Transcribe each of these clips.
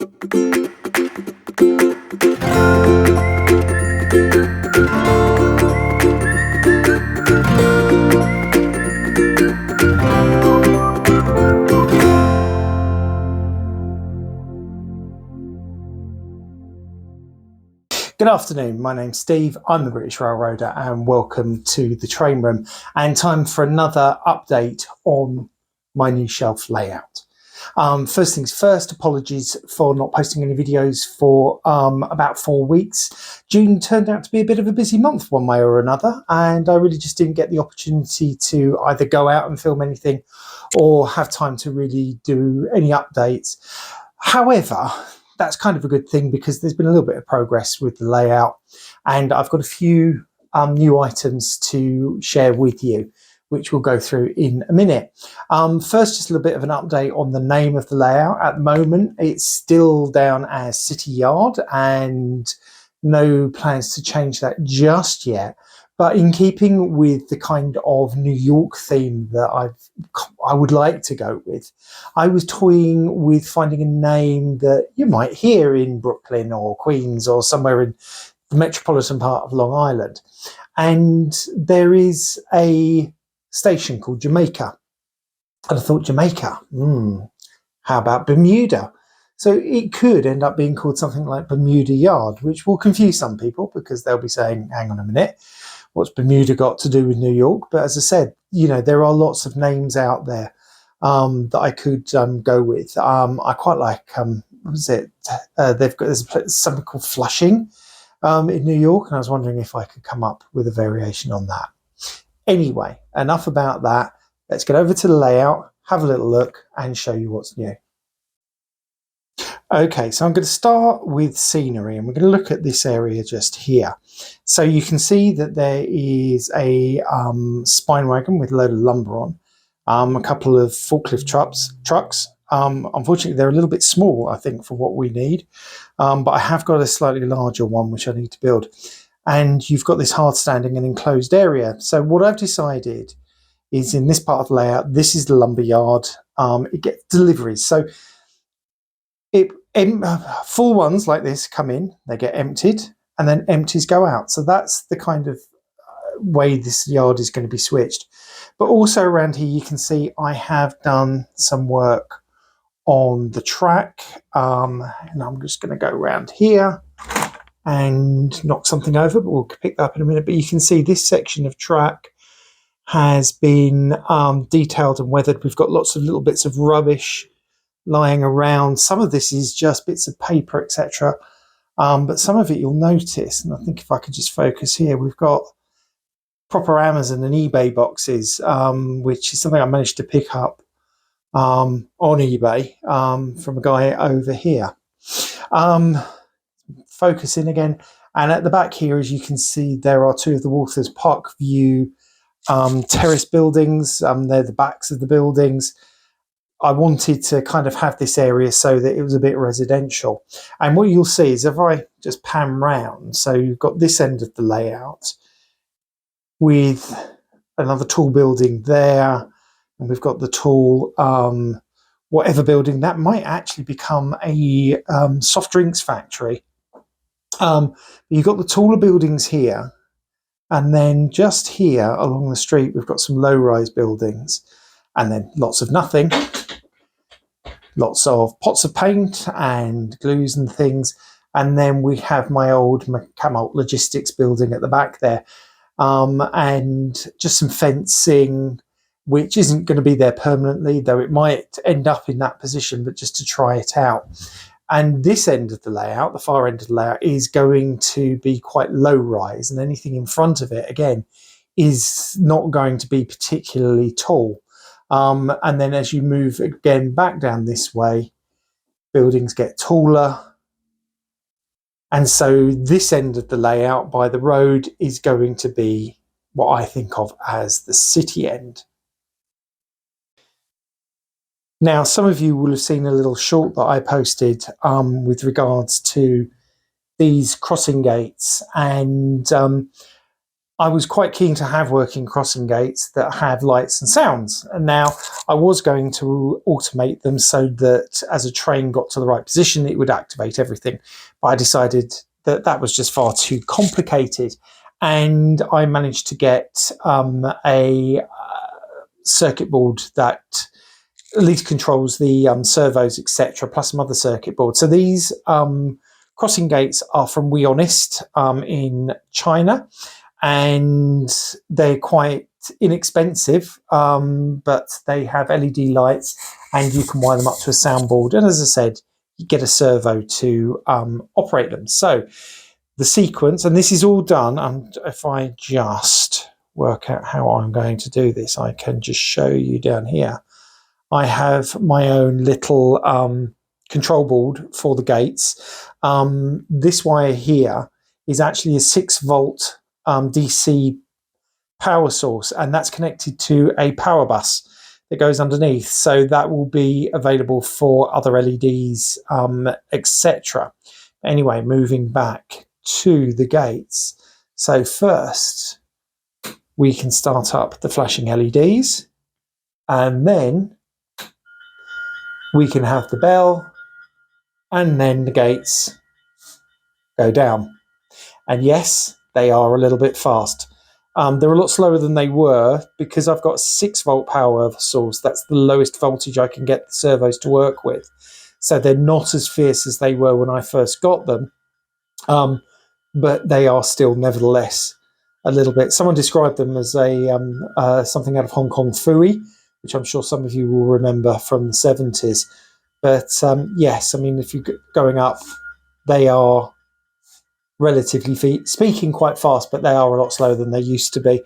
Good afternoon, my name's Steve, I'm the British Railroader and welcome to the train room and time for another update on my new shelf layout. First things first, apologies for not posting any videos for about 4 weeks. June turned out to be a bit of a busy month one way or another, and I really just didn't get the opportunity to either go out and film anything or have time to really do any updates. However, that's kind of a good thing because there's been a little bit of progress with the layout, and I've got a few new items to share with you, which we'll go through in a minute. First, just a little bit of an update on the name of the layout. At the moment, it's still down as City Yard and no plans to change that just yet. But in keeping with the kind of New York theme that I would like to go with, I was toying with finding a name that you might hear in Brooklyn or Queens or somewhere in the metropolitan part of Long Island. And there is a station called Jamaica. And I thought, Jamaica, how about Bermuda? So it could end up being called something like Bermuda Yard, which will confuse some people because they'll be saying, hang on a minute, what's Bermuda got to do with New York? But as I said, you know, there are lots of names out there that I could go with. I quite like, what was it? There's something called Flushing in New York, and I was wondering if I could come up with a variation on that. Anyway, enough about that. Let's get over to the layout, have a little look, and show you what's new. Okay, so I'm going to start with scenery, and we're going to look at this area just here. So you can see that there is a spine wagon with a load of lumber on, a couple of forklift trucks. Unfortunately, they're a little bit small, I think, for what we need, but I have got a slightly larger one which I need to build. And you've got this hard standing and enclosed area. So what I've decided is in this part of the layout, this is the lumber yard. It gets deliveries. So full ones like this come in, they get emptied, and then empties go out. So that's the kind of way this yard is going to be switched. But also around here, you can see I have done some work on the track. And I'm just going to go around here and knock something over, but we'll pick that up in a minute. But you can see this section of track has been detailed and weathered. We've got lots of little bits of rubbish lying around. Some of this is just bits of paper, etc. But some of it you'll notice, and I think if I could just focus here, we've got proper Amazon and eBay boxes, which is something I managed to pick up on eBay from a guy over here. Focus in again, and at the back here, as you can see, there are two of the Walters Parkview terrace buildings. They're the backs of the buildings. I wanted to kind of have this area so that it was a bit residential. And what you'll see is if I just pan round, so you've got this end of the layout with another tall building there, and we've got the tall whatever building that might actually become a soft drinks factory. You've got the taller buildings here, and then just here along the street we've got some low-rise buildings, and then lots of nothing, lots of pots of paint and glues and things, and then we have my old Camalt Logistics building at the back there, and just some fencing which isn't going to be there permanently, though it might end up in that position, but just to try it out. And this end of the layout, the far end of the layout, is going to be quite low rise, and anything in front of it, again, is not going to be particularly tall. And then as you move again back down this way, buildings get taller. And so this end of the layout by the road is going to be what I think of as the city end. Now, some of you will have seen a little short that I posted with regards to these crossing gates, and I was quite keen to have working crossing gates that have lights and sounds. And now I was going to automate them so that as a train got to the right position, it would activate everything. But I decided that that was just far too complicated. And I managed to get a circuit board that at least controls the servos, etc., plus some other circuit boards. So these crossing gates are from Weonist in China, and they're quite inexpensive, but they have LED lights, and you can wire them up to a soundboard. And as I said, you get a servo to operate them. So the sequence, and this is all done, and if I just work out how I'm going to do this, I can just show you down here. I have my own little control board for the gates. This wire here is actually a 6-volt DC power source, and that's connected to a power bus that goes underneath. So that will be available for other LEDs, etc. Anyway, moving back to the gates. So first, we can start up the flashing LEDs, and then we can have the bell, and then the gates go down. And yes, they are a little bit fast. They're a lot slower than they were because I've got a 6-volt power source. That's the lowest voltage I can get the servos to work with. So they're not as fierce as they were when I first got them, but they are still nevertheless a little bit. Someone described them as a something out of Hong Kong Phooey, which I'm sure some of you will remember from the 70s. But yes, I mean, if you're going up, they are relatively speaking quite fast, but they are a lot slower than they used to be.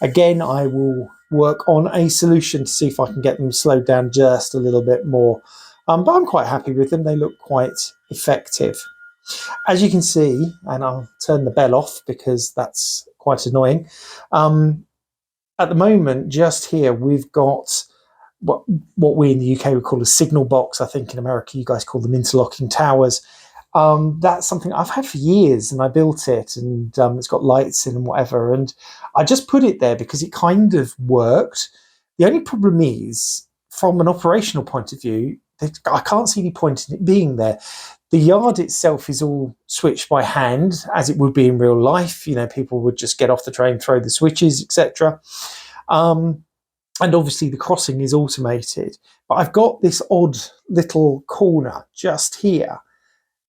Again, I will work on a solution to see if I can get them slowed down just a little bit more. But I'm quite happy with them. They look quite effective. As you can see, and I'll turn the bell off because that's quite annoying. At the moment, just here, we've got what we in the UK would call a signal box. I think in America, you guys call them interlocking towers. That's something I've had for years, and I built it, and it's got lights in and whatever. And I just put it there because it kind of worked. The only problem is, from an operational point of view, I can't see any point in it being there. The yard itself is all switched by hand, as it would be in real life. You know, people would just get off the train, throw the switches, etc. And obviously the crossing is automated. But I've got this odd little corner just here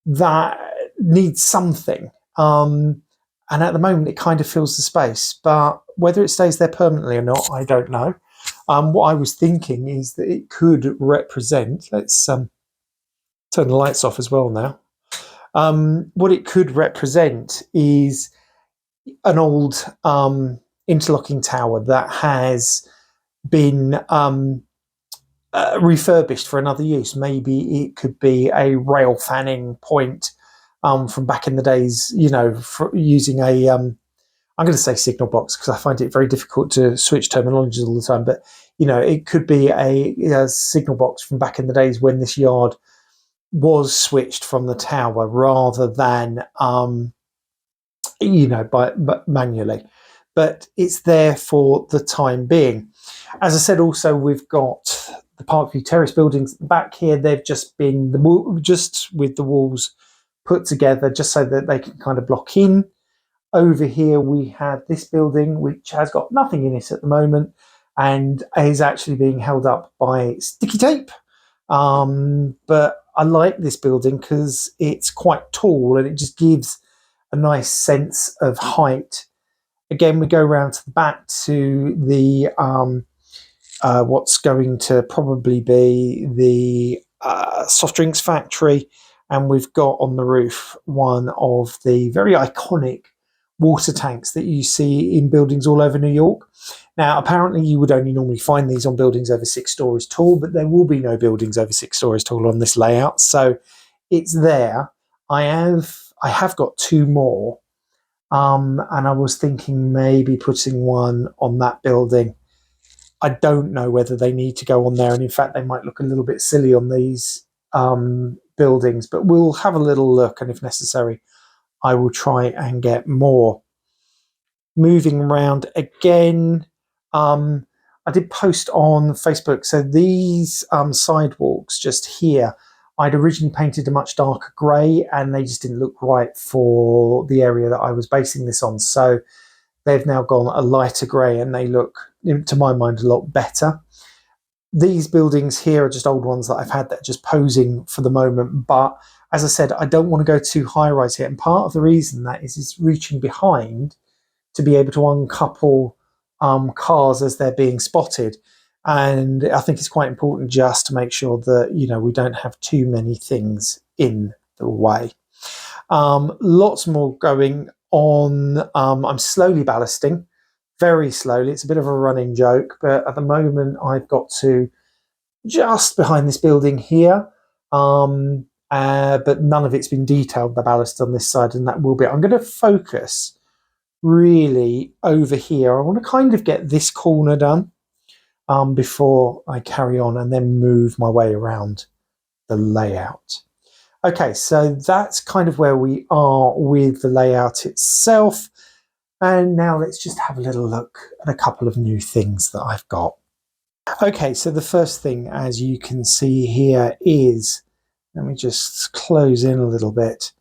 that needs something. And at the moment, it kind of fills the space. But whether it stays there permanently or not, I don't know. What I was thinking is that it could represent, let's turn the lights off as well now. What it could represent is an old interlocking tower that has been refurbished for another use. Maybe it could be a rail fanning point from back in the days, you know, for using a, I'm going to say signal box because I find it very difficult to switch terminologies all the time, but, you know, it could be a signal box from back in the days when this yard was switched from the tower rather than, you know, but manually. But it's there for the time being. As I said, also, we've got the Parkview Terrace buildings at the back here. They've just been just with the walls put together just so that they can kind of block in. Over here, we have this building, which has got nothing in it at the moment and is actually being held up by sticky tape. But I like this building because it's quite tall and it just gives a nice sense of height. Again, we go around to the back to the what's going to probably be the soft drinks factory, and we've got on the roof one of the very iconic water tanks that you see in buildings all over New York. Now, apparently you would only normally find these on buildings over 6 stories tall, but there will be no buildings over 6 stories tall on this layout, so it's there. I have got 2 more. And I was thinking maybe putting one on that building. I don't know whether they need to go on there, and in fact, they might look a little bit silly on these buildings, but we'll have a little look, and if necessary, I will try and get more. moving around again. I did post on Facebook. So these sidewalks just here, I'd originally painted a much darker grey, and they just didn't look right for the area that I was basing this on. So they've now gone a lighter grey, and they look, to my mind, a lot better. These buildings here are just old ones that I've had that are just posing for the moment. But as I said, I don't want to go too high rise here. And part of the reason that is reaching behind to be able to uncouple cars as they're being spotted. And I think it's quite important just to make sure that, we don't have too many things in the way. Lots more going on. I'm slowly ballasting, very slowly. It's a bit of a running joke, but at the moment I've got to just behind this building here. But none of it's been detailed, the ballast on this side, and that will be. I'm going to focus really over here. I want to kind of get this corner done before I carry on and then move my way around the layout. Okay, so that's kind of where we are with the layout itself. And now let's just have a little look at a couple of new things that I've got. Okay, so the first thing, as you can see here, is, let me just close in a little bit.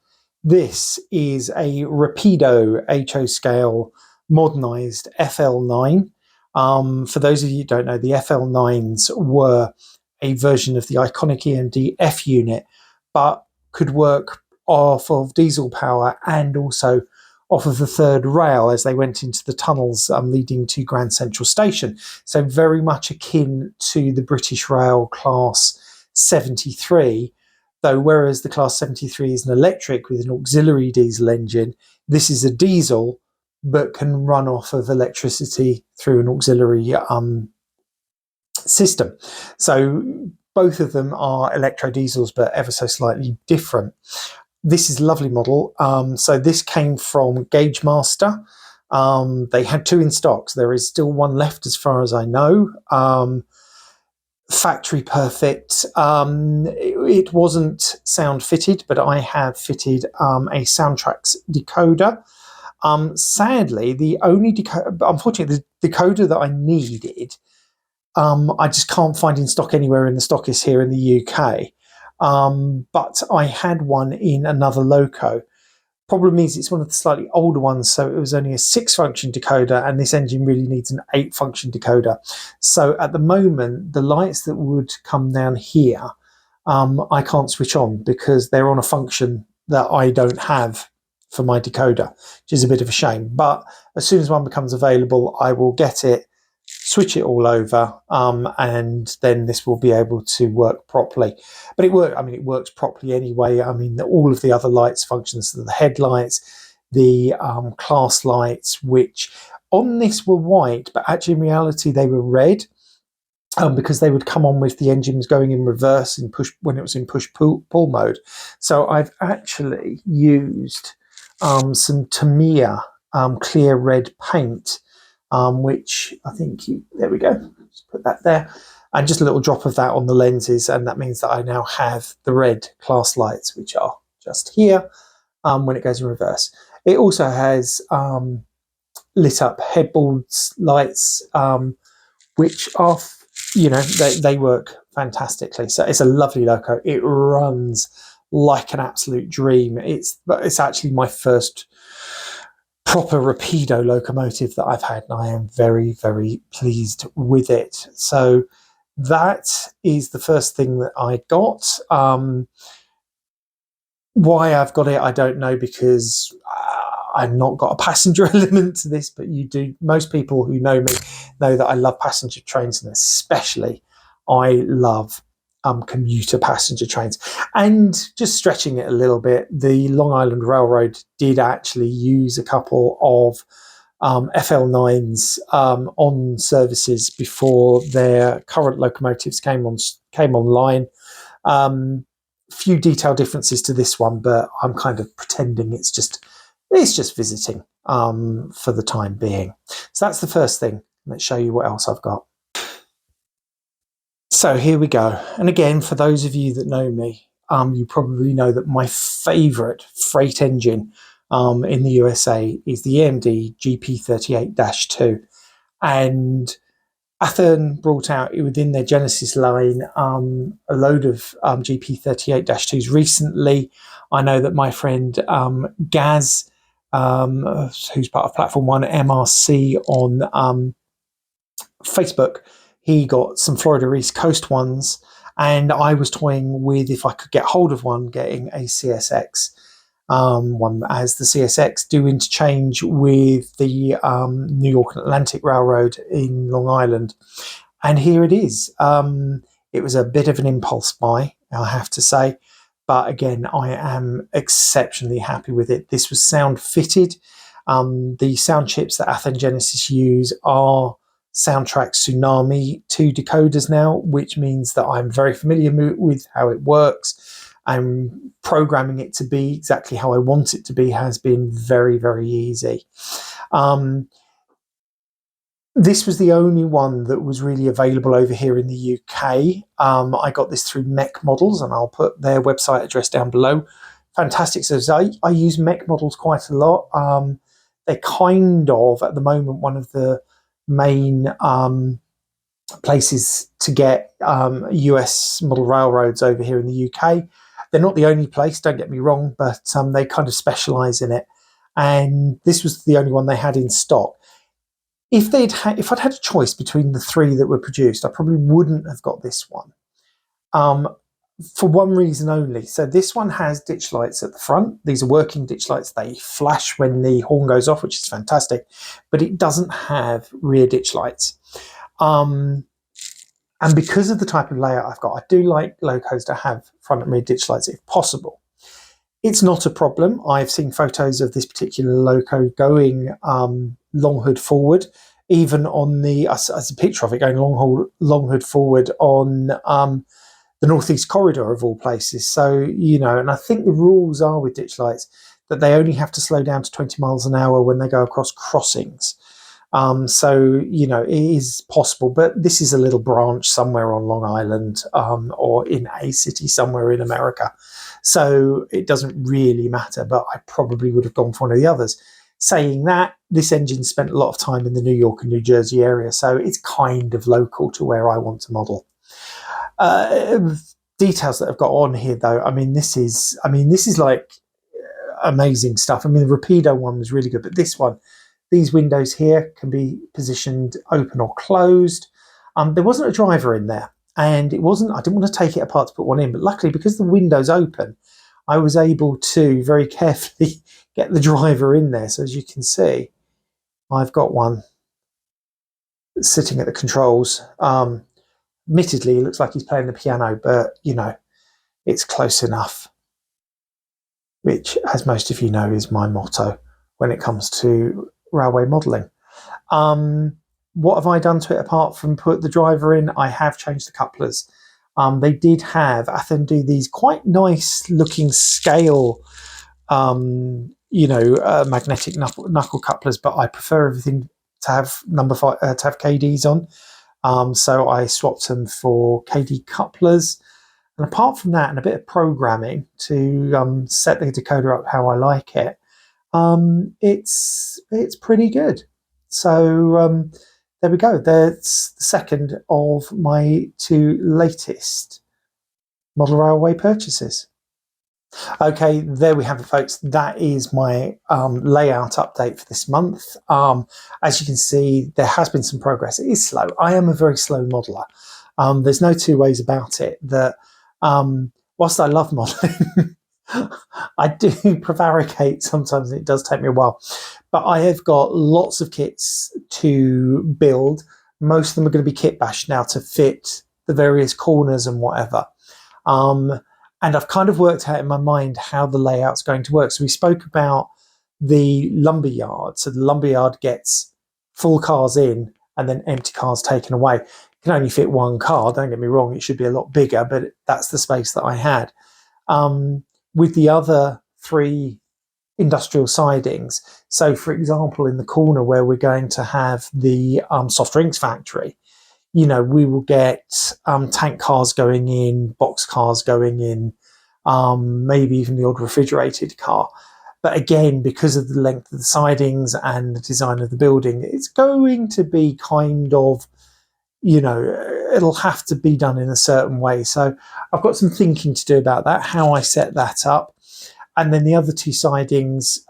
This is a Rapido HO scale modernized FL9. For those of you who don't know, the FL9s were a version of the iconic EMD F unit, but could work off of diesel power and also off of the third rail as they went into the tunnels leading to Grand Central Station. So very much akin to the British Rail Class 73, though whereas the Class 73 is an electric with an auxiliary diesel engine, this is a diesel but can run off of electricity through an auxiliary system. So both of them are electro diesels, but ever so slightly different. This is a lovely model. So this came from Gagemaster. They had two in stock. So there is still one left as far as I know. Factory perfect. It wasn't sound fitted, but I have fitted a Soundtrax decoder. Sadly, unfortunately, the decoder that I needed, I just can't find in stock anywhere in the stockists here in the UK. But I had one in another loco. Problem is, it's one of the slightly older ones, so it was only a 6-function decoder, and this engine really needs an 8-function decoder. So at the moment, the lights that would come down here, I can't switch on because they're on a function that I don't have for my decoder, which is a bit of a shame. But as soon as one becomes available, I will get it, switch it all over, and then this will be able to work properly. But it works properly anyway. I mean, all of the other lights functions, the headlights, the class lights, which on this were white, but actually in reality they were red, because they would come on with the engines going in reverse in push when it was in push-pull mode. So I've actually used some Tamiya clear red paint, which I think, there we go, just put that there, and just a little drop of that on the lenses, and that means that I now have the red class lights, which are just here when it goes in reverse. It also has lit up headboards lights, which are, they work fantastically. So it's a lovely loco. It runs like an absolute dream. It's actually my first proper Rapido locomotive that I've had, and I am very, very pleased with it. So that is the first thing that I got. Why I've got it, I don't know, because I've not got a passenger element to this, but you do. Most people who know me know that I love passenger trains, and especially I love commuter passenger trains. And just stretching it a little bit, the Long Island Railroad did actually use a couple of FL9s on services before their current locomotives came online. Few detail differences to this one, but I'm kind of pretending it's just visiting for the time being. So that's the first thing. Let's show you what else I've got. So here we go. And again, for those of you that know me, you probably know that my favourite freight engine in the USA is the AMD GP38-2. And Athearn brought out within their Genesis line a load of GP38-2s recently. I know that my friend Gaz, who's part of Platform One MRC on Facebook, he got some Florida East Coast ones, and I was toying with, if I could get hold of one, getting a CSX one, as the CSX do interchange with the New York and Atlantic Railroad in Long Island. And here it is. It was a bit of an impulse buy, I have to say. But again, I am exceptionally happy with it. This was sound fitted. The sound chips that Athearn Genesis use are Soundtrack Tsunami 2 decoders now, which means that I'm very familiar with how it works. I'm programming it to be exactly how I want it to be has been very, very easy. This was the only one that was really available over here in the UK. I got this through Mech Models, and I'll put their website address down below. Fantastic. So I use Mech Models quite a lot. They're kind of, at the moment, one of the main places to get US model railroads over here in the UK. They're not the only place, don't get me wrong, but they kind of specialise in it. And this was the only one they had in stock. If I'd had a choice between the three that were produced, I probably wouldn't have got this one. For one reason only. So this one has ditch lights at the front. These are working ditch lights. They flash when the horn goes off, which is fantastic. But it doesn't have rear ditch lights. And because of the type of layout I've got, I do like locos to have front and rear ditch lights if possible. It's not a problem. I've seen photos of this particular loco going long hood forward, even on the, as a picture of it going long hood forward on the Northeast Corridor of all places. So, and I think the rules are with ditch lights that they only have to slow down to 20 miles an hour when they go across crossings. So, it is possible, but this is a little branch somewhere on Long Island or in a city somewhere in America. So it doesn't really matter, but I probably would have gone for one of the others. Saying that, this engine spent a lot of time in the New York and New Jersey area, so it's kind of local to where I want to model. Details that I've got on here, though, this is like amazing stuff. The Rapido one was really good, but this one, these windows here can be positioned open or closed. There wasn't a driver in there, and I didn't want to take it apart to put one in, but luckily, because the window's open, I was able to very carefully get the driver in there. So as you can see, I've got one sitting at the controls. Admittedly, it looks like he's playing the piano, but it's close enough, which, as most of you know, is my motto when it comes to railway modelling. What have I done to it apart from put the driver in? I have changed the couplers. They did have Athearn do these quite nice looking scale, magnetic knuckle couplers, but I prefer everything to have to have KDs on. So I swapped them for KD couplers. And apart from that, and a bit of programming to set the decoder up how I like it, it's pretty good. So there we go. That's the second of my two latest model railway purchases. Okay, there we have it, folks. That is my layout update for this month. As you can see, there has been some progress. It is slow. I am a very slow modeler. There's no two ways about it. That whilst I love modeling, I do prevaricate sometimes. It does take me a while. But I have got lots of kits to build. Most of them are going to be kit bashed now to fit the various corners and whatever. And I've kind of worked out in my mind how the layout's going to work. So we spoke about the lumberyard. So the lumberyard gets full cars in and then empty cars taken away. It can only fit one car. Don't get me wrong, it should be a lot bigger, but that's the space that I had. With the other three industrial sidings, so for example, in the corner where we're going to have the soft drinks factory, we will get tank cars going in, box cars going in, maybe even the odd refrigerated car. But again, because of the length of the sidings and the design of the building, it's going to be kind of, it'll have to be done in a certain way. So I've got some thinking to do about that, how I set that up. And then the other two sidings,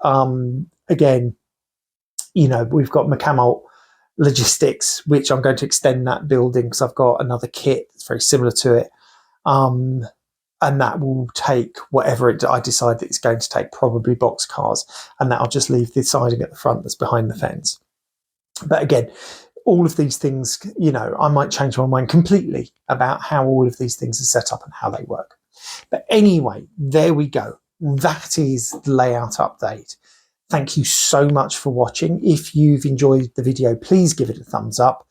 again, we've got McCamalt Logistics, which I'm going to extend that building because I've got another kit that's very similar to it. And that will take whatever I decide that it's going to take, probably box cars, and that'll just leave the siding at the front that's behind the fence. But again, all of these things, I might change my mind completely about how all of these things are set up and how they work. But anyway, there we go. That is the layout update. Thank you so much for watching. If you've enjoyed the video, please give it a thumbs up.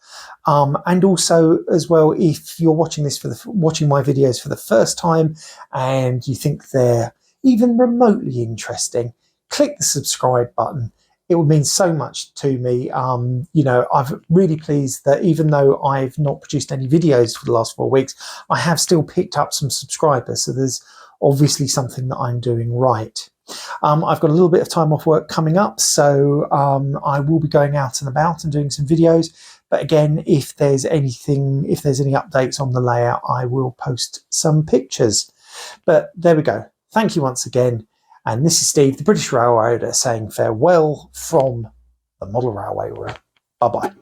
And also, as well, if you're watching this watching my videos for the first time and you think they're even remotely interesting, click the subscribe button. It would mean so much to me. I'm really pleased that even though I've not produced any videos for the last 4 weeks, I have still picked up some subscribers. So there's obviously something that I'm doing right. I've got a little bit of time off work coming up, so I will be going out and about and doing some videos. But again, if there's any updates on the layout, I will post some pictures. But there we go. Thank you once again. And this is Steve, the British Railroader, saying farewell from the Model Railway Room. Bye-bye.